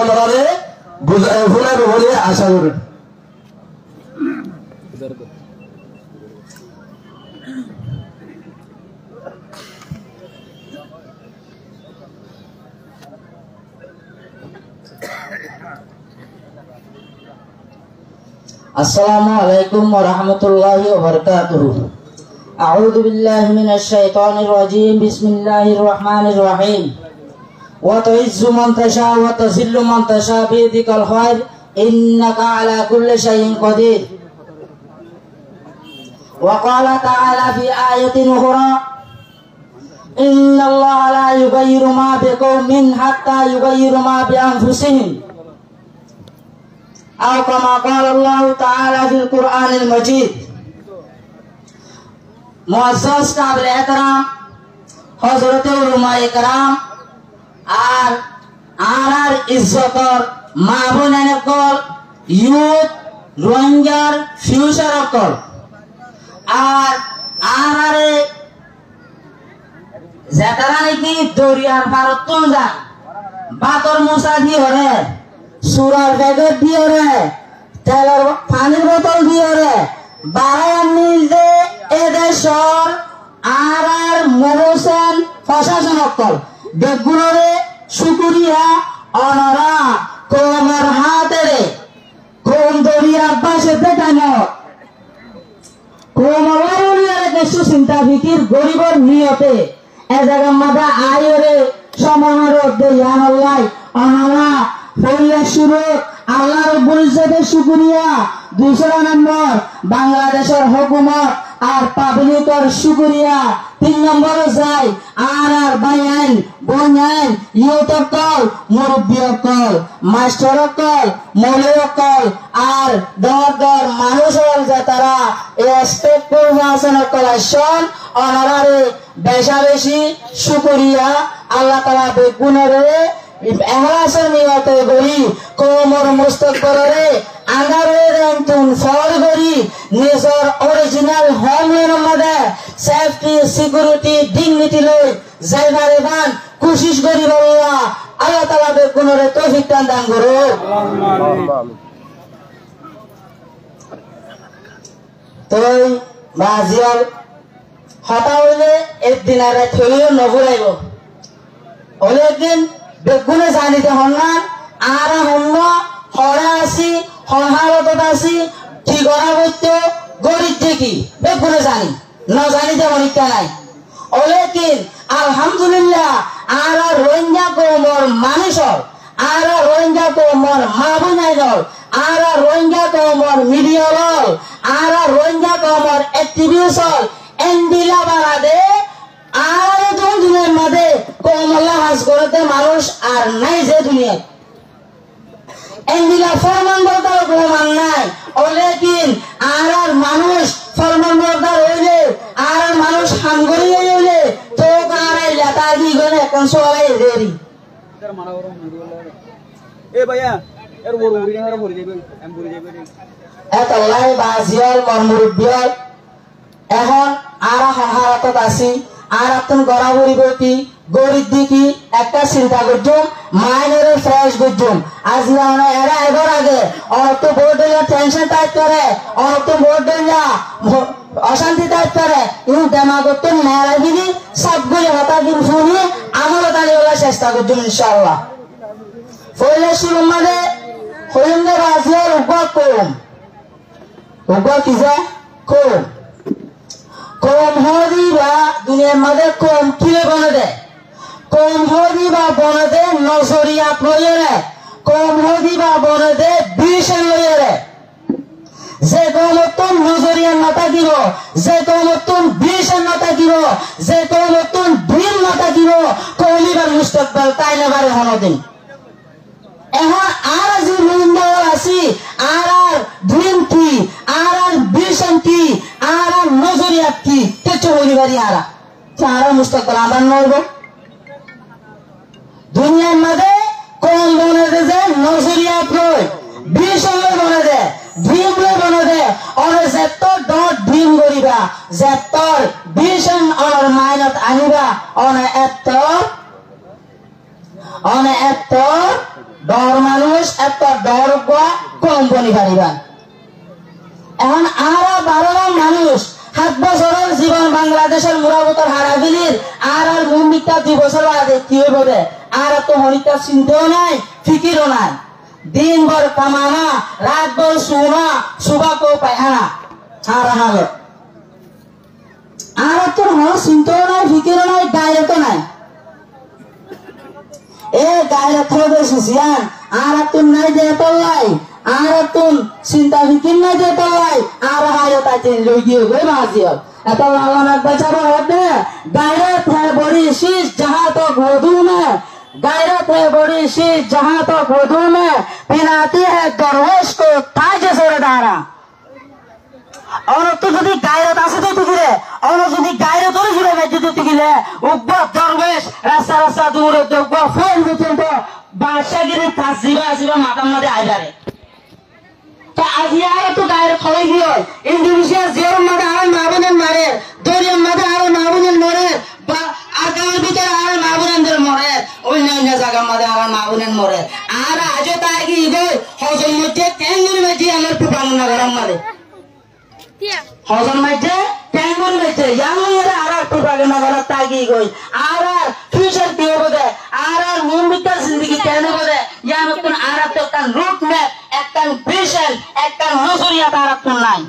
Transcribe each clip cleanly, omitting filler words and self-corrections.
অনরারে ভুলাবে বলে আশা করি। السلام عليكم ورحمة الله وبركاته. أعوذ بالله من الشيطان الرجيم. بسم الله الرحمن الرحيم. وتعز من تشاء وتذل من تشاء بيدك الخير إنك على كل شيء قدير. وقال تعالى في آية أخرى إن الله لا يغير ما بقوم حتى يغير ما بأنفسهم أو كما قال الله تعالى في القرآن المجيد. मुअज़्ज़ज़ काबिल एहतराम हज़रत उलमाए कराम আর ইজ্জতর মা বোনের কল ইউথ রোহিঙ্গার ফিউচার কল আর যেতারা নাকি দরিয়ার ভারত যান বাতর মশা দিয়ে রে সুরার প্যাকেট দিয়ে রে তেলের পানির বোতল দিয়ে রে বাড়াই নিলে এদেশর আর মরুসেন প্রশাসন কল বেগুনরে শুকুরিয়া অনরা কোমর হাতেরে কোম দরিয়ার পাশে দেখানো কোমরিয়ারে কিছু চিন্তা ফিকির গরিবর নিয়তে এ জায়গার মাথা আয়রে সমানোর দেয়ান আল্লাহ অনরা পরিবেশ শুরু আল্লাহ রব্বুল ইজ্জতের শুকরিয়া 2 নম্বর বাংলাদেশের হুকুমত আর পাবলিকর শুকরিয়া 3 নম্বরে যায় আর বাইআইন বনাইন ইউতকল মুরব্বিয়কল মাস্টারকল মৌলকল আর দর মানুষের যে তারা এক্সপেক্ট করবে আছেন কলেকশন অনারারে বেশি শুকরিয়া আল্লাহ তাআলা বেগুনরে এহলাসের নিয়তে গরি কোমর মুস্তাকবরে আগারে রান্তুন ফল গরি নিজর অরিজিনাল হোমল্যান্ডের মধ্যে সেফটি সিকিউরিটি ডিগনিটি লই যাইবারে বান কোশিশ করি আল্লাহ আল্লাহ তাআলা বেগুনরে তৌফিক দান করো তোই বাজিয়াল হতা হইলে একদিন আর থইও নবুলাইব হলে একদিন বেগুনে জানিতে হন্নান আর হন্ন হরা আসি হনহারত আসি ঠিকরা করতে গরিব দেখি বেগুনে জানি না জানিতে অনেকটা নাই অলেকিন আলহামদুলিল্লাহ আর রোহিঙ্গা কৌমর মানুষর আর রোহিঙ্গা কৌমর মা বোনাইল আর রোহিঙ্গা কৌমর মিডিয়া লল আর রোহিঙ্গা কৌমর অ্যাক্টিভিস্ট এন্ডিলা বাড়াদে আর দুনিয়ার মধ্যে কোমল্লা হাজ করতে মানুষ আর নাই যে দুনিয়া এন্ডিলা ফরমান বলতার প্রমাণ নাই অলেকিন আর মানুষ ফরমান বলতার হইলে আর মানুষ হাঙ্গরি হইলে তো কারাই লেতা কি গনে কোন সবাই দেরি এ ভাইয়া এর বড় উড়ি না ভরে যাবে এম ভরে যাবে এত লাই বাজিয়াল মরমুরবিয়াল এখন আর হাহারাত আছি আর আপন গড়াবড়ি গতি গরিব দিকি একটা চিন্তা করছুম মাইনের ফ্রেশ করছুম আজ না এরা এবার আগে অত ভোট দিলে টেনশন টাইপ করে অত ভোট দিলে অশান্তি টাইপ করে ইউ দেমা করতে মেয়েরা গিরি সবগুলি হতা দিন শুনি আমারও তালি বলার চেষ্টা করছুম ইনশাআল্লাহ ফলে শুরু মানে হইন্দে বাজিয়ার উগ্র কম উগ্র কি যে কম কম হদিবা দুনিয়ার মধ্যে কম কিলে বনে দেয় কম হদিবা বনে দে নজরিয়া লইরে কম হদিবা বনে দে বিষণ লইরে যে কমতন নজরিয়া নাতা দিব যে কমতন বিষণ নাতা দিব যে কমতন ভীম নাতা দিব কলিবার মুস্তাকবাল তাই নেবারে হনদিন এখন আর যে নিন্দল আছি আর ভীম কি আর বিষণ কি আর নজরিয়া কি কিছু হইবারি আর চারা মুস্তাকবাল আমার নইব দুনিয়ার মধ্যে কম বনে যে নজরিয়া প্রয় বিষণ বনে দে ভীম বনে দে অনে যেতর ডট ভীম করিবা যেতর বিষণ অনর মাইনত আনিবা অনে এত ডর মানুষ একটা ডর কোম্পানি হারিবান এখন আরা 12 জন মানুষ 7 বছরের জীবন বাংলাদেশের মুরাবতর হারাবিলির আর মুমিকা 2 বছর আগে কি হইব রে আর তো হরিতা চিন্তাও নাই ফিকিরও নাই দিন ভর কামানা রাত ভর সোনা সুবা কো পায়খানা হারা হালে আর তো হর চিন্তাও নাই ফিকিরও নাই গায়ে তো নাই এ গায়ে থোড়ে সিয়ান আর তুই নাই দে তল্লাই আর তুই চিন্তা ফিকির নাই দে তল্লাই আর হায় তাতে লই গিয়ে গই বাজিও এত লালানা বাঁচাবো হতে গায়রত है बड़ी शीश जहां तक वधू में गायरत है बड़ी शीश जहां तक वधू में पहनाती है दरवेश को ताज सरदारा और तो যদি গায়রত আছে তো তুইরে और যদি গায়রত ওরে জুড়ে বেজে দিতে গেলে উগ্র দরবেশ রাস্তা রাস্তা দূরে উগ্র ফোন পর্যন্ত বাদশাগিরি তাসিবা আসিবা মাথার মধ্যে আইদারে তো আজিয়ারে তো গায়রত হয়ে গিয়ে ইন্দোনেশিয়া জিওর মধ্যে আর মাবুনের মারে দরিয়ার মধ্যে আর মাবুনের মরে বা আগামীর ভিতরে আর মাবুনের মরে অন্য জায়গার মধ্যে আর মাবুনের মরে আর আজও তাই কি গই হজম মধ্যে কেঙ্গুর মধ্যে আমার পুরানো নগরের মধ্যে হজম মধ্যে কেঙ্গুর মধ্যে ইয়ামুরে আর পুরানো নগরের তাগি গই আর ফিউচার কি হবে আর মুমিকা জিন্দেগি কেন হবে ইয়ান কোন আর তো কান রুট ম্যাপ একটা ভিশন একটা নজরিয়া তার কোন নাই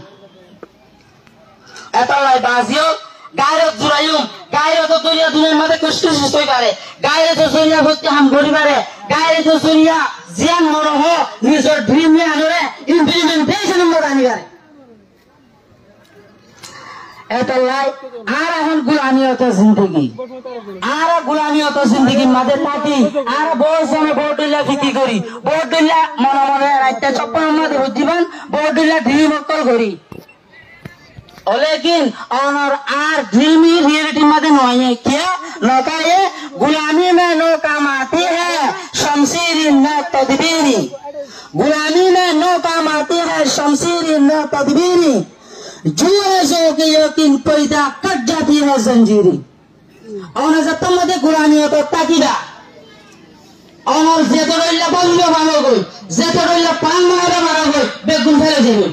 এতলাই বাজিও গায়রত জুরাইম গায়রত দুনিয়া দুনিয়ার মধ্যে কষ্ট হই পারে গায়রত জুরিয়া ভক্তি হাম গরি পারে গায়রত জুরিয়া জিয়ান মরহ নিজের ড্রিম নিয়ে আনরে ইমপ্লিমেন্টেশন মত আনি পারে এতলাই আর এখন গুলামিয়ত জিন্দেগি আর গুলামিয়ত জিন্দেগির মধ্যে থাকি আর বহুত সময় বহুত দিলা ফিকি করি বহুত দিলা মনে মনে রাইতে চপ্পল মধ্যে বুঝিবান বহুত দিলা ঢিলি মক্কল করি लेकिन और आर ड्रीमी रियलिटी मध्य नहीं है क्या नौका ये गुलामी में नो काम आती है शमशीरी न तदबीरी गुलामी में नो काम आती है शमशीरी न तदबीरी जो है जो के यकीन पैदा कट जाती है जंजीरी और जब तुम मध्य गुलामी हो तो ताकीदा और जेतरोइला बंद मारो गई जेतरोइला पान मारा गई बेगुन फैले जाए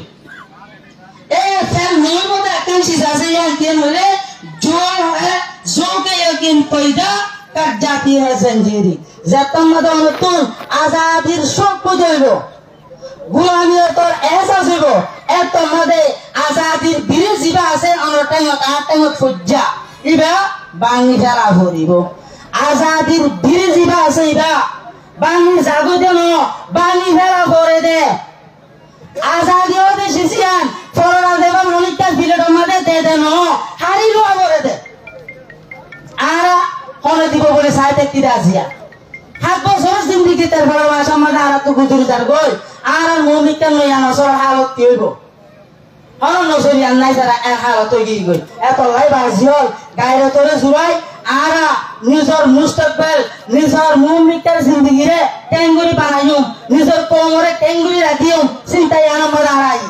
ए फैल नहीं होता कैसी सासे यार क्या बोले जो है जो के यकीन पैदा कट जाती है जंजीरी जब तुम मतलब तुम आजादीर शौक को जोड़ो गुलामी तो ऐसा जीवो ए तो मधे आजादीर बिरे जीवा से टाइम फुज्जा इबा बांगी फेरा भरिबो आजादीर बिरे जीवा से इबा बांगी जागो देनो बांगी फेरा भरे दे आजादी होते शिशियान ফররা দেবা মনিকা বিলের মধ্যে দে দেন হারি লোয়া করে দে আর কোনে দিব বলে সাইতে কি দাসিয়া হাত বছর জিন্দেগি তার ভালোবাসা মধ্যে আর তো গুজুরি যার গই আর মনিকা নয়া নসর হালত কি হইব হন নসরি আর নাই যারা এক হালত হই গই এত লাই বাজিল গায়রে তোরে জুরাই আর নিজর মুস্তাকবাল নিজর মনিকার জিন্দেগি রে টেঙ্গুরি বানাইম নিজর কোমরে টেঙ্গুরি রাখিম চিন্তায় আনন্দ আড়াই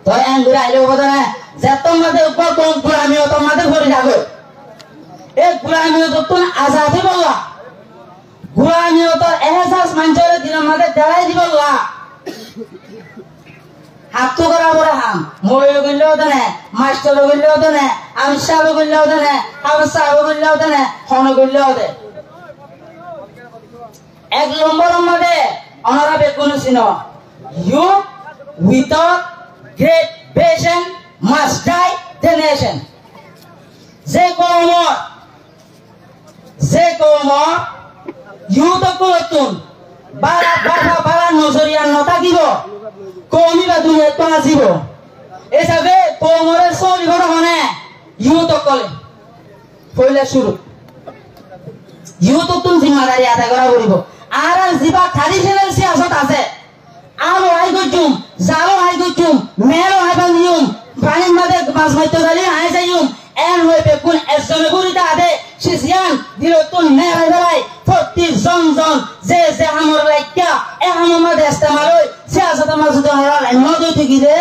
तो एंगुरी आइले होता है जब तुम मध्य ऊपर तुम गुलामी हो तुम मध्य भरी जागो एक गुलामी हो तो तुम आजादी बोला गुलामी हो तो एहसास मंचोरे दिन मध्य जलाई दी बोला हाथ तो करा बोला हम मोबाइल को ले होता है मास्टर को ले होता है अमिशा को ले होता है अवसा को ले होता है होने को ले होते एक लंबर मध्य अनारा बेकुन सिनो you without great patient must die the nation. Ze komo yuto kulotun bara bara bara nozorian nota dibo komi ba dunia to asibo esabe komore soli goro hone yuto kole poila shuru yuto tun zimmedari ada kora poribo aran jiba traditional siyasat ase आलो आई गुजुम जालो आई गुजुम मेलो आई बंदियुम पानी मदे बास मत दली आई जायुम N होय बेकुन एजमे गुरिता आदे शिसियान दिलोतुन ने आई बराई 40 जन जे हमर लाइका ए हम मदे इस्तेमाल होय सियासत मसुद हमरा मदे थिगिरे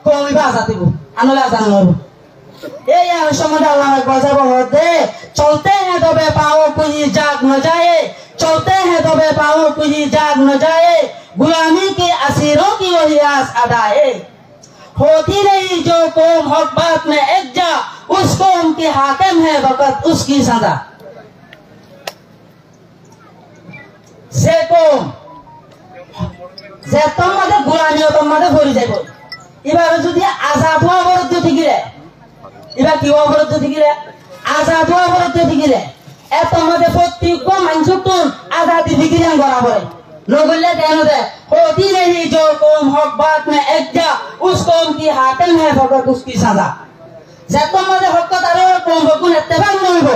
कोमी भाषा दिबो आनला जानलो ए यार समझ अल्लाह ने बजाबो होते चलते हैं तो बे पाओ कोई जाग न जाए चलते हैं तो बे पाओ कोई ही जाग न जाए, गुलामी के असीरों की वही आस अदाए। होती नहीं जो कौम हक बात में एकजा, उस कौम के हाकिम है वक़्त उसकी सजा। যে কম যে তোমাদের গোলামি তোমাদের ভরে যাব, এবার যদি আজাদ হওয়া অবরোধ ঠিকিরে, এবার কি অবরোধ ঠিকিরে, আজাদ হওয়া অবরোধ ঠিকিরে, তোমাদের প্রত্যেক মানুষটুন আজাদি ঠিকিরে করা পড়ে নগলে কেন দে। होती नहीं जो कौम हक बात में एकजा, उस कौम की हाकिम है वक़्त उसकी सजा। যে তোমাদের হক তারে কম বকুন ইত্তেফাক নইব,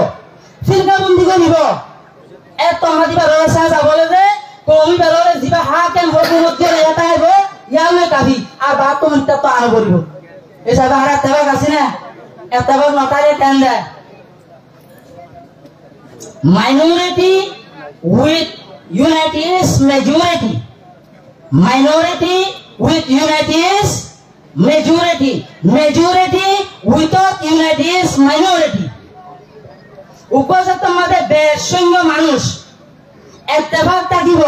ফিরকা বন্দি করিব, তোমাদের বারোর সাজা বলে যে কমি বারোরে জিবা হাকিম হুকুমত করে এটা আইব ইয়ামে কাবি আর বাপ তো মিটা তো আনো বলিব। এই সাজা হারা ইত্তেফাক আছে না, ইত্তেফাক নতারে কেন দে। Minority with unity is majority, minority with unity is majority, majority without unity is minority। উপজাতির মধ্যে বেশসংখ্য মানুষ ইত্তেফাক থাকিব,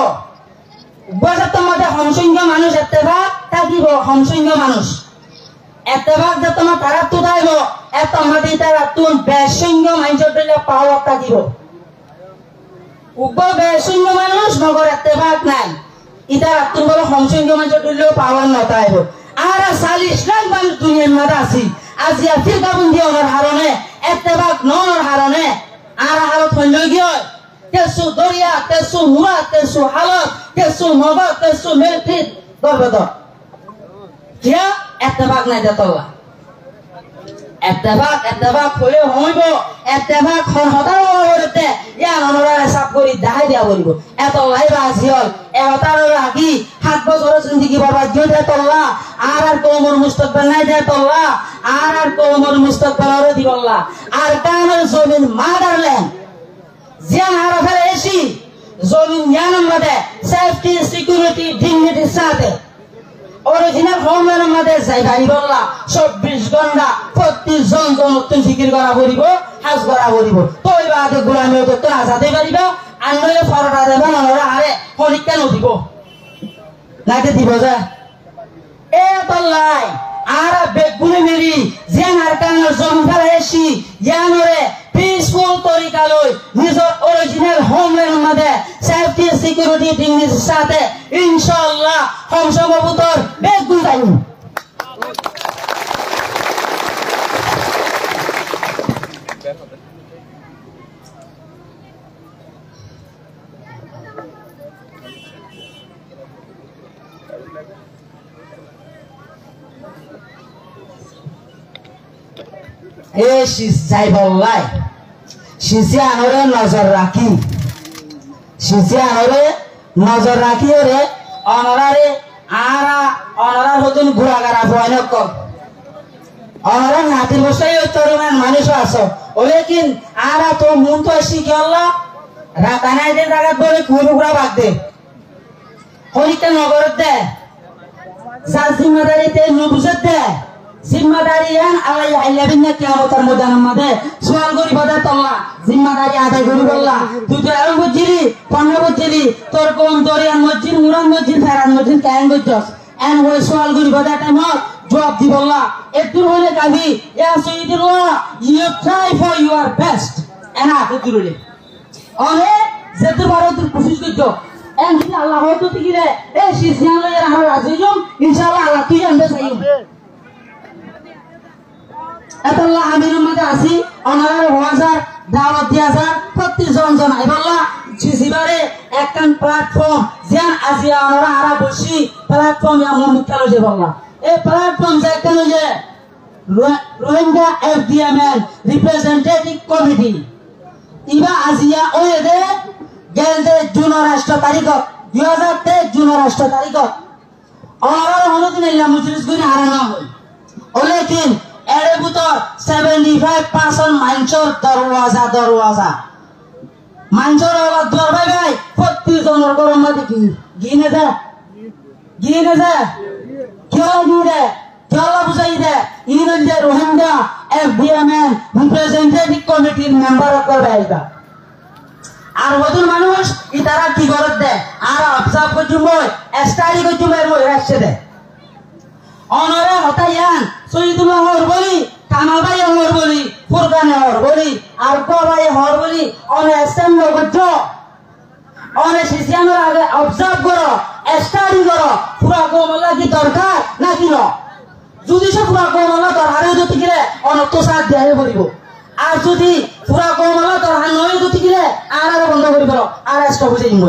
উপজাতির মধ্যে সমসংখ্য মানুষ ইত্তেফাক থাকিব, সমসংখ্য মানুষ ইত্তেফাক যে তোমার তারা তো থাকব, তোমাদের তারা তুন বেশসংখ্য মানুষের দিলে পাওয়ার থাকিব। বেশসংখ্য মানুষ নগর ইত্তেফাক নাই, ইটা তুন বড় সমসংখ্য মানুষের দিলেও পাওয়ার নতাইব। আর 40 লাখ মানুষ দুনিয়ার মধ্যে আছি, আজি ফিরকা বন্দি হওয়ার হারণে ইত্তেফাক নর হারণে আর হালত হইল গিয়ে কেসু দরিয়া, কেসু মুরা, কেসু হালত, কেসু নগর, কেসু মিলিটারি দরবেদ কিয়া ইত্তেফাক নাই দেতলা। ইত্তেফাক হলে হইব, ইত্তেফাক হতার ওপরতে ইয়া ননরা হিসাব করি দাহাই দিয়া বলিব। এত লাইবা আজিল এহতার রাখি 7 বছরের জিন্দেগি বরবাদ দিয়ে দেতলা, আর কওমর মুস্তাকবিল নাই দেতলা, আর কওমর মুস্তাকবিল দিবল্লা। আর কানের জমিন মাদারল্যান্ড জিয়ান হারা ফেলে এসি জমিন ইয়ানের মধ্যে সেফটি সিকিউরিটি ডিগনিটির সাথে অরিজিনাল হোমল্যান্ডের মধ্যে যাই ভাই বললা 24 ঘন্টা প্রতি জন নতুন জিকির করা করিব, হাজ করা করিব। তো এই বাদে গোলামি তো আজাদে পারিব, আর নইলে ফরটা দেবা নরা আরে পরীক্ষা নদিব নাকি দিব যা এ তল্লাই আর বেগুনে মেরি জেন আর কানের জমিন ফেলে এসি ইয়ানরে পিসফুল তরিকা লই নিজের অরিজিনাল হোমল্যান্ডের মধ্যে সেফটি সিকিউরিটি ডিগনিটির সাথে ইনশাআল্লাহ সংসবুতর বেগুন যাইব। যাইবল্লাই সিসি আনরে নজর রাখি, সিসি আনরে নজর রাখি রে অনরারে আরা অনরার হতুন ঘুরাগারা ভয়ানক অনরা নাতির বসাই তরুণ মানুষ আছো ওলে কিন আরা তো মন তো আসি কি আল্লাহ রাতানাই দে জায়গা বলে ঘুরুঘুরা বাদ দে হরিকা নগর দে যার জিম্মাদারিতে নবুজত দে জিম্মাদারিয়ান আল্লাহ আইলাবিন কিয়ামতের ময়দানের মধ্যে সুয়াল করিব দে তোল্লা জিম্মাদারি আদায় করি বললা তুই তো এরকম বুঝছিলি পন্না বুঝছিলি তোর কোন দরিয়ান মসজিদ মুরান মসজিদ ফেরান মসজিদ কেন বুঝছস এন ওই সুয়াল করিব দে টাইমত জবাব দি বললা একটু হইলে কাবি ইয়া সাইয়্যিদুল্লাহ you try for your best এনা একটু হইলে ওহে যেতুর ভারতের কোশিশ করছো এন যদি আল্লাহ হয়তো দিলে এই সিজিয়ান লয়ে আমরা রাজি হইম ইনশাআল্লাহ আল্লাহ তুই আনবে চাইম এতল্লাহ আমিনের মধ্যে আসি অনারার হাজার দাওয়াত দিয়া যা প্রতি জন আইবাল্লাহ জিজিবারে একখান প্ল্যাটফর্ম যেন আজিয়া অনারা আরা বসি প্ল্যাটফর্ম আমার মুখ্যালয় যে বললা এই প্ল্যাটফর্ম যে কেন যে রোহিঙ্গা এফডিএমএল রিপ্রেজেন্টেটিভ কমিটি ইবা আজিয়া ওই দে গেলদে জুন রাষ্ট্র তারিখ 2023 জুন রাষ্ট্র তারিখ অনারার অনুদিন ইল্লা মুজলিস গুনি হারানো হয় ওলেকিন এর ভিতর 75% মানুষের দরওয়াজা মানুষের দর ভাই ভাই প্রতি জনের গরম মধ্যে গিনে দে কেউ গিয়ে কেউ বুঝাই দে ইন যে রোহিঙ্গা এফডিএমএল রিপ্রেজেন্টেটিভ কমিটির মেম্বার করবে আইবা আর ওদের মানুষ ইতারা কি করে দেয় আর অবজার্ভ করছি মই স্টাডি করছি মই রাখছে দেয় অনরে হতাইয়ান সৈয়দুল্লাহ হর বলি কামাল ভাই হর বলি ফুরকানে হর বলি আর ভাই হর বলি অনে অ্যাসেম্বলি করছো অনে শিশিয়ানোর আগে অবজার্ভ করো স্টাডি করো পুরা কমলা কি দরকার নাকি ন যদি সে পুরা কমলা তোর হারে যদি গেলে অনত্য সাথ দেয় বলিব আর যদি পুরা কমলা তোর হার নয় যদি গেলে আর বন্ধ করি পারো আর এসটা বুঝে দিব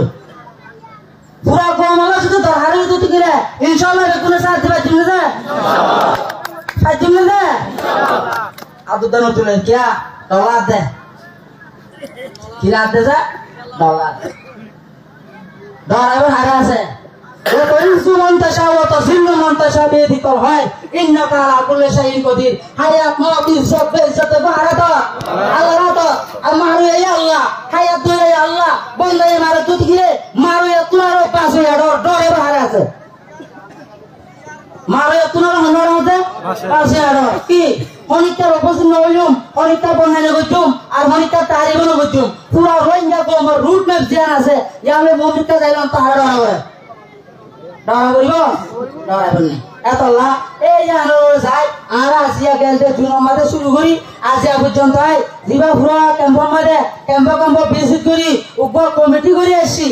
পুরা কমলা যদি তোর হারে যদি গেলে ইনশাআল্লাহ কোনো সাথ দিবা তুমি না সাথ দিবে না আদু দানো তুলে কিয়া দৌলত দে কি রাত দে যা দৌলত দৌড়াবার হারে আছে ও কইসু মন্তাশা ও তাজিল্লু মন্তাশা বেদিকল হয় ইন্নাকা আলা কুল্লি শাইইন কদির হায়াত মওত সব ইজ্জত বারাত আল্লাহ রাত আমারু ইয়া আল্লাহ হায়াত দুই ইয়া আল্লাহ বন্দে মারে তুই গিয়ে মারু তোমার পাশে ডরে হারে আছে মারু তোমার হনর মধ্যে পাশে কি হনিকার উপস্থিত নইলুম হনিকার বন্যানে গজুম আর হনিকার তারিবন গজুম পুরা রোহিঙ্গা কো আমার রুট ম্যাপ জান আছে ইয়ালে মমিতা যাইলাম তাহার ডরাবে ডরা করিব ডরা বলনি এতলা এই জানো যাই আর আসিয়া গেলতে জুন মাসে শুরু করি আসিয়া পর্যন্ত আই জিবা পুরা ক্যাম্পের মধ্যে ক্যাম্প ভিজিট করি উপ কমিটি করে আসি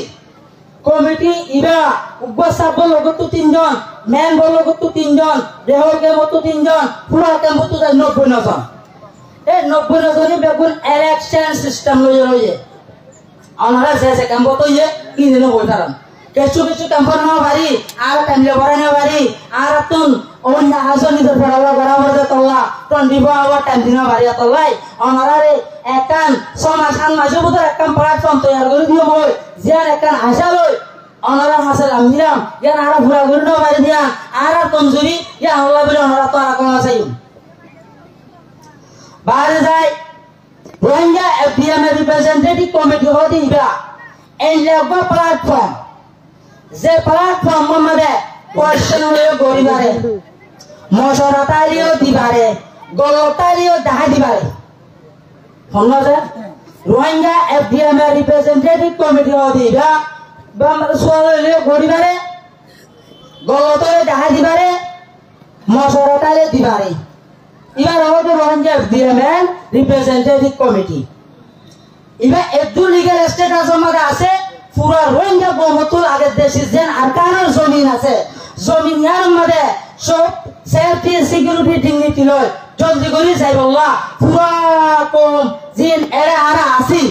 কমিটি ইবা উপ সাব লগত 3 জন মেন লগত 3 জন রেহর ক্যাম্পত 3 জন পুরা ক্যাম্পত 90 জন এই 90 জনই বেগুন ইলেকশন সিস্টেম লইয়ে আমরা যে ক্যাম্পত ইয়ে কি দিন হইতারাম কিছু কিছু ক্যাম্পর না বাড়ি আর ক্যাম্পে বড় না বাড়ি আর তুন অন্য হাজনি ধর পড়াবা বরাবর যে তল্লা তন দিব আবার টাইম দিন বাড়ি তল্লাই অনারে একান সমাজ আন মাঝে বুতর একান প্ল্যাটফর্ম তৈরি করে দিও মই জিয়ার একান আশা লই অনারা হাসে লামিরাম ইয়ান আর ঘুরা ঘুরি না বাড়ি দিয়া আর কমজুরি ইয়া আল্লাহ বলে অনারা তো আর কোন চাই বাইরে যাই রোহিঙ্গা এফডিএম রিপ্রেজেন্টেটিভ কমিটি হদি ইবা এই লেবা প্ল্যাটফর্ম যে প্ল্যাটফর্ম মধ্যে কোয়েশ্চেন হয়ে গরিবারে মশরাতালিও দিবারে গলতালিও দেখা দিবারে শুনলো যে রোহিঙ্গা এফডিএম রিপ্রেজেন্টেটিভ কমিটি দিবা সোয়ালিও গরিবারে গলতলে দেখা দিবারে মশরাতালিও দিবারে এবার হলো রোহিঙ্গা এফডিএম রিপ্রেজেন্টেটিভ কমিটি এবার একটু লিগ্যাল স্ট্যাটাসের মধ্যে আছে পুরা রোহিঙ্গা বহুমতুল আগে দেশে যেন আরকানের জমিন আছে জমিন ইয়ার মধ্যে সব সেফটি সিকিউরিটি ডিগনিটি লয় জলদি করে যাই বললা পুরা কম জিন এরা আরা আসি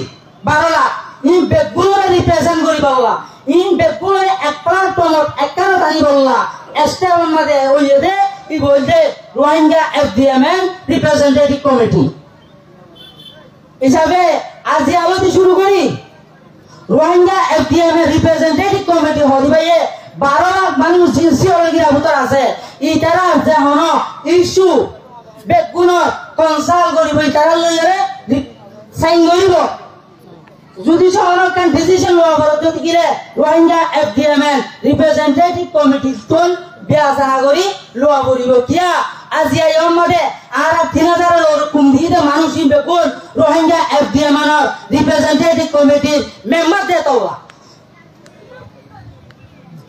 12 লাখ ইন বেগুলোরে রিপ্রেজেন্ট করি বললা ইন বেগুলোরে এক প্ল্যাটফর্মত একখানে দাঁড়ি বললা স্টেপের মধ্যে ওই দে কি বলতে রোহিঙ্গা এফডিএম রিপ্রেজেন্টেটিভ কমিটি হিসাবে আজ আলোচনা শুরু করি রোহিঙ্গা এফডিএম রিপ্রেজেন্টেটিভ কমিটি হদি ভাইয়ে 12 লাখ মানুষ জিনসিওলজির ভিতর আছে ইতারা যে হন ইস্যু বেগুনৰ কনসাল করিব ইতারা লইরে সাইন করিব যদি সরকার কান ডিসিশন লওয়া বড় যদি গিরে রোহিঙ্গা এফডিএম রিপ্রেজেন্টেটিভ কমিটি কোন বিয়াসনা করি লওয়া করিব কিয়া আজি আইম মধ্যে আর 3000 এর কুম্ভিতে মানুষই বেগুন রোহিঙ্গা এফডিএম এর রিপ্রেজেন্টেটিভ কমিটি মেম্বার দেতলা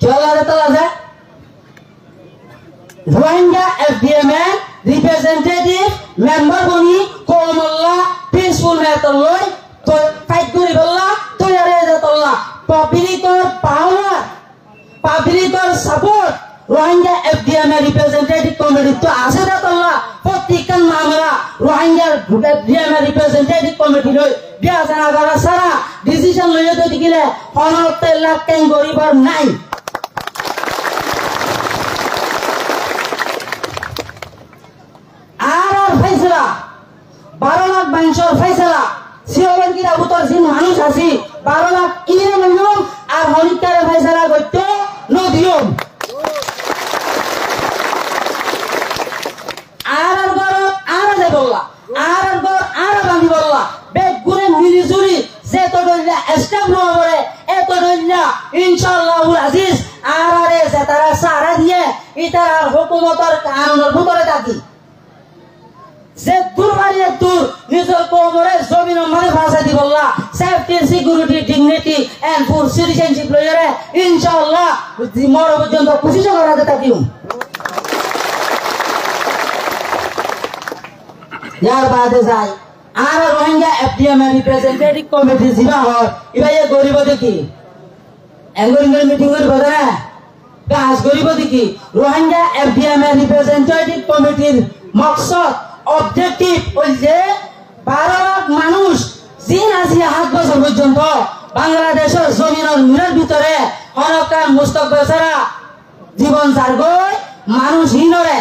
চলা দেতলা যা রোহিঙ্গা এফডিএম রিপ্রেজেন্টেটিভ মেম্বার বনি কোমল্লা পিসফুল মেথড লই তো ফাইট করি বললা তো আরে দেতলা পাবলিকর পাওয়ার পাবলিকর support Rohingya FDM representative committee তো আছে দেতলা প্রত্যেকটা মামলা রোহিঙ্গা এফডিএম রিপ্রেজেন্টেটিভ কমিটি লই বিয়াসনা করা সারা ডিসিশন লইয়ে তো দিলে 15 লাখ কেন গরিবর নাই আর ফয়সালা 12 লাখ মানুষের ফয়সালা সিওলজির ভিতর যে মানুষ আছে 12 লাখ ইনে লইলাম আর হনিকার ফয়সালা করতে নদিও আর গর আর দে বললা আর গর আর বান্ধি বললা বেগুনে মিলিজুরি যে তো দইলা স্টেপ নো করে এত দইলা ইনশাআল্লাহুল আজিজ আর আরে যে তারা সারা দিয়ে ইতার হুকুমতের কানুনের ভিতরে থাকি যে দুর্বারিয়ে দূর নিজের কোমরে জমিন মানে ভাষা দি বললা safety security dignity and full citizenship লইরে ইনশাআল্লাহ মর পর্যন্ত খুশি করাতে থাকিম यार बात जाय আর রোহিঙ্গা এফডিএম রিপ্রেজেন্টেটিভ কমিটি জিবা হয় ইবাই গরিব দেখি এঙ্গরিঙ্গের মিটিং করে বদনা কাজ গরিব দেখি রোহিঙ্গা এফডিএম রিপ্রেজেন্টেটিভ কমিটির মকসদ অবজেক্টিভ ওই যে 12 লাখ মানুষ জিন আজি 7 বছর পর্যন্ত বাংলাদেশের জমিনের মিরের ভিতরে হরকার মুস্তকবিল ছাড়া জীবন জারগই মানুষ হিনরে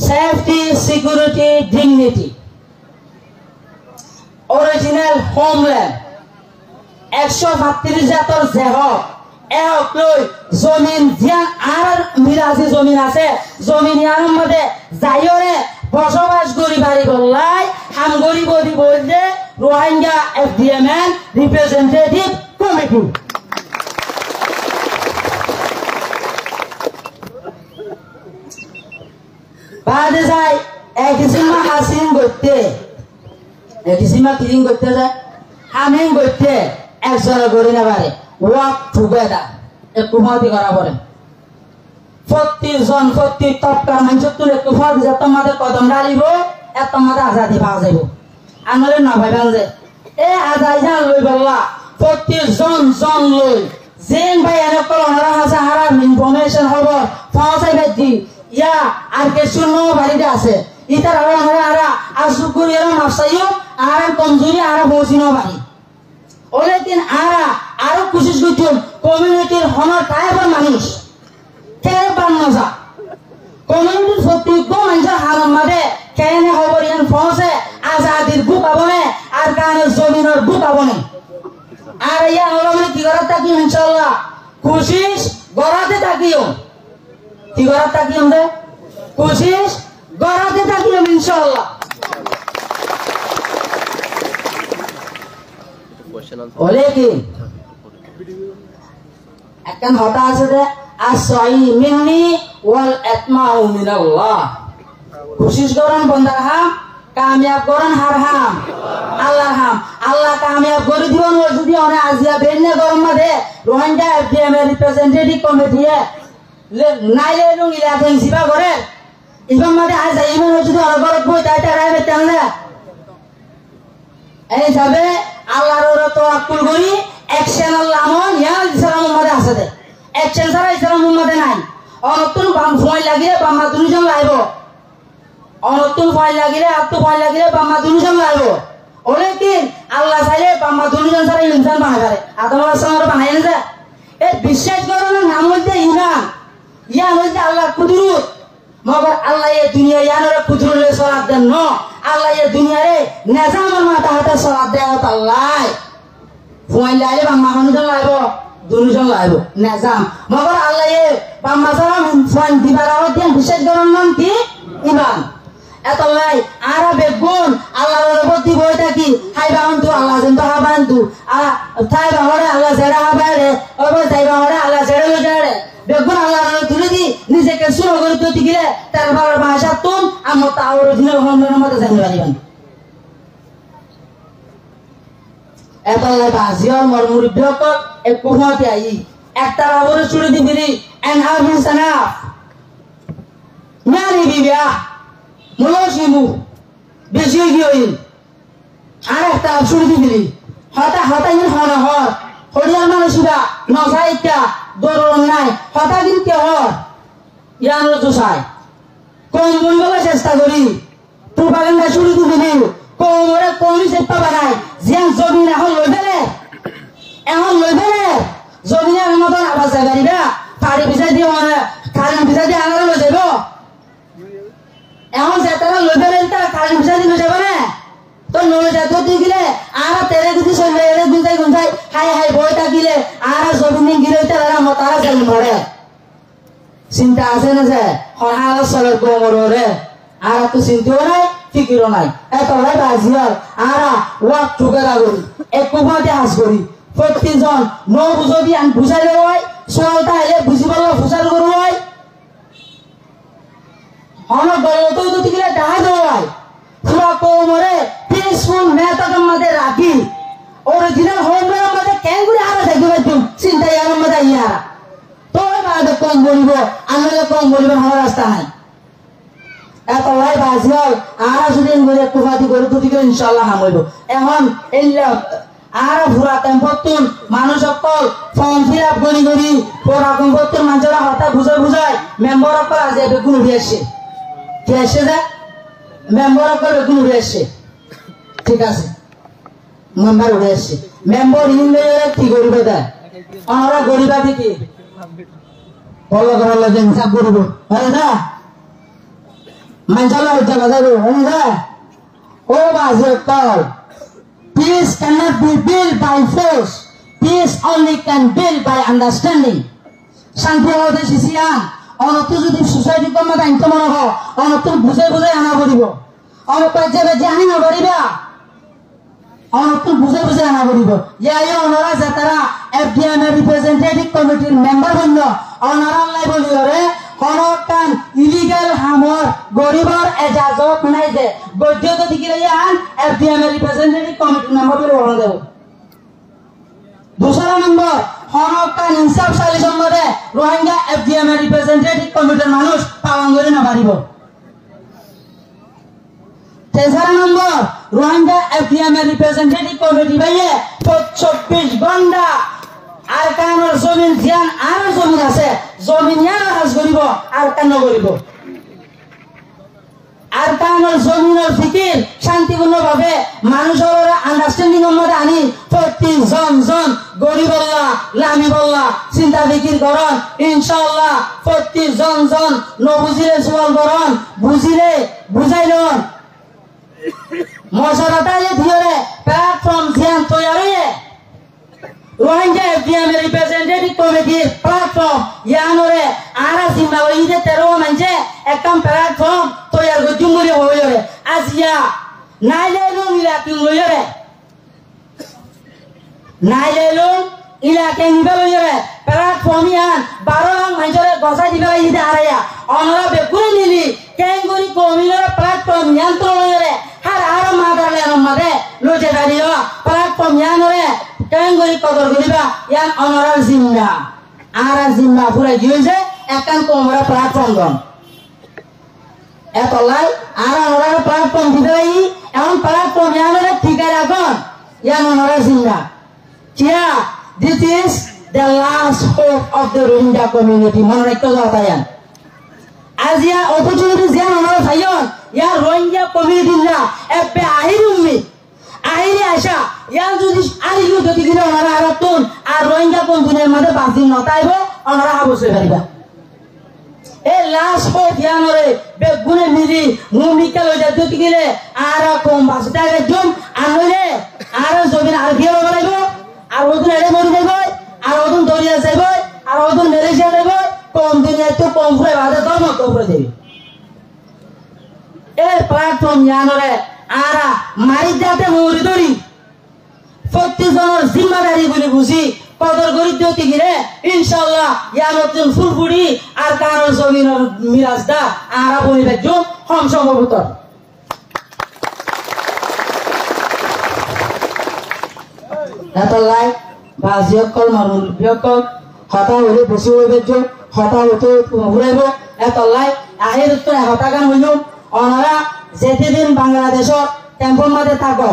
safety security dignity original homeland 132 জাতর জেহ এহকলৈ জমিন জিয়ান আর মিরাজি জমিন আছে জমিন ইয়ার মধ্যে যাইরে বসবাস করি বাড়ি বললাই হাম গরিব দি বলতে রোহিঙ্গা এফডিএম রিপ্রেজেন্টেটিভ কমিটি বাদে যায় এক কিসিমা হাসিন করতে এক কিসিমা ক্লিন করতে যায় হামিং করতে একজনে করি না পারে ওয়াক টুগেদার একটু মতি করা পড়ে প্রতিজন প্রতি তপকার মানুষ তুলে একটু ফল যে তোমাদের কদম ডালিব এত তোমাদের আজাদি পাওয়া যাইব আনলে না ভাইবান যে এ আজাই যান লই বললা প্রতিজন জন লই যেন ভাই এনেকল ওনারা হাসা হারা ইনফরমেশন হব পৌঁছাইবে দি ইয়া আর কিছু নো বাড়িতে আছে ইতার আরো হারা আসুকুরি এর মাসাইও আর কমজোরি আর বসিনো বাড়ি ওলে দিন আরো কোশিশ করছুন কমিউনিটির হনর টাইপের মানুষ কেন বান্নজা কমিউনিটির প্রত্যেক মানুষের হারাম মাদে কেন খবরিয়ান ফসে আজাদির বুক আবনে আর কানের জমিনের বুক আবনে আর ইয়া হলো কি করার থাকি ইনশাআল্লাহ কোশিশ গড়াতে থাকিও কি করার থাকি আমরা কোশিশ গড়াতে থাকিও ইনশাআল্লাহ ওলে কি একখান হতা আছে যে আসই মিন্নি ওয়াল আতমাউ মিনাল্লাহ কোশিশ করেন বন্দার হাম কামিয়াব করেন হার হাম আল্লাহর হাম আল্লাহ কামিয়াব করে দিবেন ও যদি অনে আজিয়া বেন্নে গরম মাঝে রোহিঙ্গা এফডিএম রিপ্রেজেন্টেটিভ কমিটি নাইলে লুং ইলাকেন সিবা করে ইবাম মাঝে আজ ইমান যদি অরগরত বই তাইটা রাইবে তেনলে এই যাবে আল্লাহর তাওয়াক্কুল করি অ্যাকশন আল্লাহ আমন ইয়া ইসলাম মধ্যে আছে দে অ্যাকশন ছাড়া ইসলাম মধ্যে নাই অনতুন বাম সময় লাগিলে বাম্মা দুনিজন লাইব অনতুন ভয় লাগিলে আত্ম ভয় লাগিলে বাম্মা দুনিজন লাইব ওলে কি আল্লাহ চাইলে বাম্মা দুনিজন ছাড়া ইনসান বানাই পারে আদম আলাইহিস সালাম বানাই না এই বিশ্বাস করার নাম হইছে ইমান ইয়া হইছে আল্লাহ কুদরত মগর আল্লাহ এই দুনিয়া ইয়ানোর কুদরতে সলাত দেন ন আল্লাহ এই দুনিয়ারে নিজামের মাথা হাতে সলাত দেয় আল্লাহ ভয় লাইলে বাম্মা দুনিজন লাইব দুনিজন লাইব নিজাম মগর আল্লাহ এই বাম্মা ছাড়া ফোন দিবার আলো দেন বিশ্বাস করার নাম কি ইমান এতলাই আরা বেগুন আল্লাহর প্রতি বই থাকি হাই বাউন্টু আল্লাহ যেন তো হাবান্টু তাই বাহরে আল্লাহ জেরা হাবারে ওবে তাই বাহরে আল্লাহ জেরা লজারে বেগুন আল্লাহর তুলে দি নিজেকে শুরু করে তো দিলে তার বাবার ভাষা তুম আমো তাওর দিনে হমনের মধ্যে জানি পারিবেন এতলাই বাজিও মর মুরব্বিয়ক এক কোহতে আই একটা বাবরে ছুড়ে দিবিরি এন্ড হাউ ইজ এনাফ নারি বিবিয়া মুলসিমু বেশি গিয়েই আর একটা ছুরি দিবি হতা ইন হনা হর হরিয়ার মানুষরা নসাইটা দরন নাই হতা কিন্তু হর ইয়ান জুসাই কোন বলবো চেষ্টা করি প্রপাগান্ডা ছুরি দিবি কোমরে কোনি চেষ্টা বানাই জিয়ান জমিন এখন লইবেলে জমিনের মতন আবার যাইবা পাড়ি বিছাই দিয়ে কারেন্ট বিছাই দিয়ে আনারে লই যাইব এখন যেতারা লইবেলেন তা কারেন্ট বিছাই দিয়ে লই যাবে না তো নলে যাতো দিলে আর তেরে যদি সইলে এরে গুনজাই হাই হাই বইটা দিলে আর জমিন গিলে তারা মতারা যাই মরে চিন্তা আছে না যে হরহাল সরের কোমরে আর তো চিন্তাও নাই ফিকিরও নাই এতলাই বাজিয়ার আর ওয়াক টুগেদার করি এক কুমাতে হাস করি প্রত্যেকজন ন বুঝবি আন বুঝাই হয় সরলতা এলে বুঝি পারলো ফুসার করু হয় হন গলত তো দিলে দেখা কম বলিব আনলে কম বলিব আমার রাস্তা নাই এত লাই বাজি হয় আর যদি করে কুফাতি করে তুই করে ইনশাআল্লাহ হামইব এখন এল্লা আর পুরা টেম্পতুন মানুষ সকল ফর্ম ফিল আপ করি করি পুরা টেম্পতুন মানুষরা হতা বুঝায় মেম্বার সকল আজ বেগুন উঠে আসে কি আসে যা মেম্বার সকল বেগুন উঠে আসে ঠিক আছে মেম্বার উঠে আসে মেম্বার ইংলে কি করিবে দেয় আমরা গরিবা থেকে বললো বললো যে হিসাব করিব হয় না মানুষরা উঠে বাজাবো হয় না ও বাজে call Peace cannot be built by force. Peace only can build by understanding. Shanti hote sisian. Ono tu jodi society ko mata into mona ho. Ono tu bujai ana boribo. Ono paje be jani na boriba. Ono tu bujai ana boribo. Ya yo onora jatara FDM representative committee member bonno. Onora lai boliyore. Ono kan illegal hamor goribor ejazot nai de. Gojjo to dikile yan FDM representative committee member bole ono debo. दूसरा number ono kan insaf sali sombode Rohingya FDM representative committee manush pawangori na baribo. तेसरा number Rohingya FDM representative committee baye 24 ঘন্টা আর কানোর জমিন ধ্যান আর জমিন আছে জমিন ইয়ার কাজ করিব আর কান করিব আর কানোর জমিনের ফিকির শান্তিপূর্ণভাবে মানুষের আন্ডারস্ট্যান্ডিং এর মধ্যে আনি প্রতি জন গরিব আল্লাহ লামি বল্লা চিন্তা ফিকির করন ইনশাআল্লাহ প্রতি জন নবুঝিলে সওয়াল করন বুঝিলে বুঝাইলন মশারাটা যে দিরে প্ল্যাটফর্ম ধ্যান তৈরি Rohingya FDM representative committee platform yanore ara Zimbabwe ide tero manje ekam platform toyar go jumuri hoyore Asia nailelun ilakin loyore nailelun ilakin loyore platform yan 12 lang manjore gosa dibala ide araya onora bekure nili kengori komilore platform yan to loyore har ara madale nomade loje dario platform yanore Kengori kodor guriba yang onorar zimba, ara zimba pura juice akan komora platform dong. Etolai ara onorar platform dibeli, emang platform yang ada 3 ragon yang onorar zimba. Kia, this is the last hope of the Rohingya community. Menurut kejahatan. Asia opportunities yang onorar sayon, yang Rohingya community lah, FP akhir ummi. Akhirnya Aisyah yang jadi hari itu jadi kita orang Arab tuh, Rohingya pun punya mata pasti notai bo, orang Arab boleh beriba. Last hope yang orang begune miri, ngumika lo jadi kita Arab pun pasti ada jom, Arab jomin Arab kira orang itu, Arab tu ada mana itu, Arab tu Doria itu, Arab tu Malaysia itu, kaum dunia itu kaum pura ada tahu mak kaum pura itu. Platform yang orang ara মারি যাতে মরি দরি প্রত্যেকজনের জিম্মাদারি বলে বুঝি কদর করি দিতে গিয়ে ইনশাআল্লাহ ইয়া নতুন ফুলপুরি আর কারো জমিনের মিরাজদা আরা বলিবে জো হম সম্ভবত এত লাই বাজিয়কল মারুবিয়কল হতা হলে বসে হইবে জো হতা হতে ঘুরাইব এত লাই আহের তো হতা গান হইল ওনারা যেদিন বাংলাদেশত টেম্পোর মধ্যে থাকো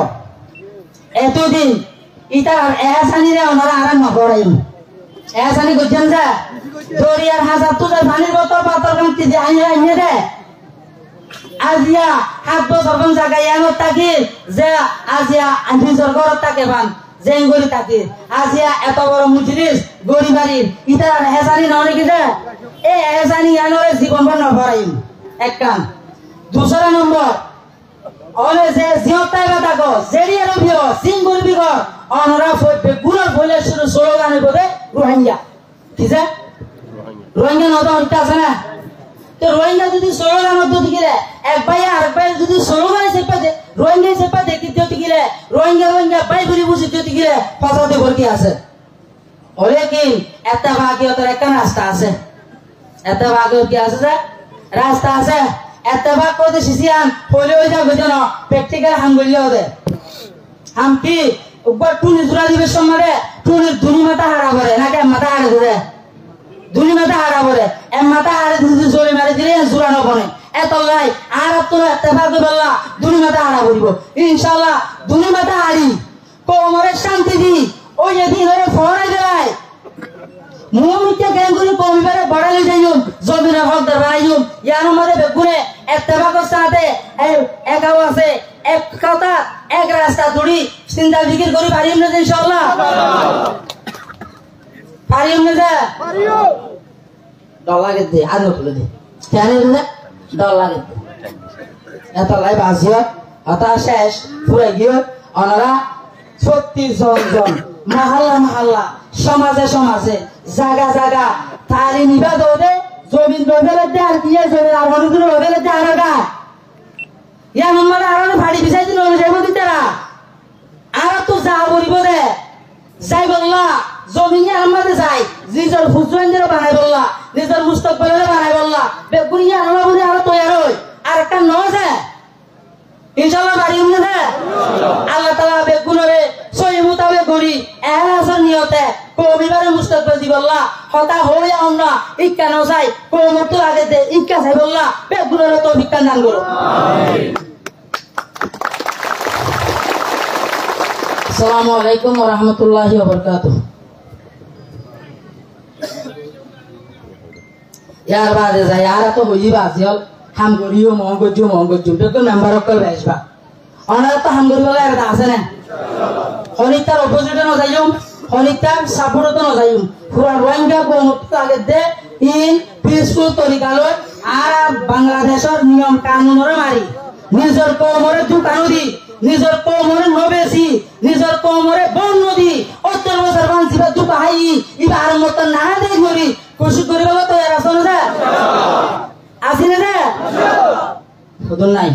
এতদিন ইটার এসানিরে ওনারা আরাম নকরাইম এসানি গজেন যা দরিয়ার হাজার তো পানির বোতল পাতল কান্তি দিয়ে আইনে দে আজিয়া 7 বছর কোন জায়গায় এমন থাকি যে আজিয়া নিজের ঘরত থাকে পান জেঙ্গরি থাকি আজিয়া এত বড় মুজরিস গরিবাড়ির ইটার এসানি ননে কি দে এই এসানি আনোরে জীবন ভর নকরাইম এক কাম दूसरा नंबर ओले जे जियोताय बाताको जेरिया रबियो सिंगुल बिगो ओनरा फोटे गुना बोले शुरू स्लोगान बोले रोहिंग्या किसे रोहिंग्या नतो उठता আছে না তো রোহিঙ্গা যদি স্লোগান মত দিলে এক ভাই আর ভাই যদি স্লোগান সেপা দে রোহিঙ্গা সেপা দেখি দিতে গেলে রোহিঙ্গা ভাই বলি বুঝি দিতে গেলে পাছাতে ভর্তি আছে ওরে কি এত ভাগিয়তের একটা রাস্তা আছে এত ভাগিয়ত কি আছে রাস্তা আছে এতবাক করতে শিশিয়ান হলে ওই যা বুঝানো প্র্যাকটিক্যাল হাম বললে ওদের হাম কি উপর টুনি জোড়া দিবে সমরে টুনি ধুনি মাথা হারা করে নাকি মাথা হারা ধরে দুনি মাথা হারা পড়ে এম মাথা হারে দিদি জোরে মারি দিলে জোরানো বনে এত লাই আর আপনারা এত্তেফাক বললা দুনি মাথা হারা পড়িব ইনশাআল্লাহ দুনি মাথা হারি কোমরে শান্তি দি ওই যেদিন ধরে ফরাই দেয় মুমিনকে জ্ঞান করে কমিবারে বড়ালি যাইম জমিনে হক দরবাইম ইয়ার মধ্যে বেগুনে এত্তেফাকের সাথে একাও আছে এক কথা এক রাস্তা ধরি চিন্তা ফিকির করি পারিম না ইনশাআল্লাহ পারিম না পারিও ডর লাগে দে আর নতুলে দে কেন রে ডর লাগে এত লাই বাজিও আতা শেষ পুরো গিয়ে অনারা 36 জন মহল্লা মহল্লা সমাজে সমাজে জায়গা জায়গা তারি নিবা দে জমিন রবেলে দে আর কি জমিন আর হলুদ রবেলে দে আর গা ইয়া নম্বর আর ভাড়ি বিছাই দিন যাইব দিতারা আর তো যা বলিব দে যাই বললা জমিনে আমাদের যাই নিজের ফুজুয়েন্দ্র বানাই বললা নিজের মুস্তাকবিলের বানাই বললা বেগুনিয়া আমরা বলি আর তৈরি হই আর একটা নজে ইনশাআল্লাহ বাড়ি উঠে না আল্লাহ তাআলা বেগুনরে সহি মোতাবেক করি এহলাসের নিয়তে কবিবারে মুস্তাকবিল দি বললা হতা হইয়া আমরা ইক্কা ন যাই কোমত আগে দে ইক্কা যাই বললা বেগুনরে তৌফিক দান করো আমিন আসসালামু আলাইকুম ওয়া রাহমাতুল্লাহি ওয়া বারাকাতুহু ইয়ার বাদে যাই আর তো হইবা আজিল হাম করিও মঙ্গজু বেগুন মেম্বার অকল বেসবা অনারা তো হাম করি বলে এটা আছে না হনিতার অপোজিটে ন যাইম হনিতার সাপোর্টে ন যাইম পুরা রোহিঙ্গা কোমত আগে দে ইন পিসফুল তরিকালৈ আর বাংলাদেশের নিয়ম কানুনরে মারি নিজের কমরে দোকানো দি নিজের কমরে নবেছি নিজের কমরে বন নদী অত্তর বছর বাঞ্চিবা দুপা হাই ইবা আর মত না দেই করি খুশি করি বলে তো এরা শোনে আসিনে রে নাই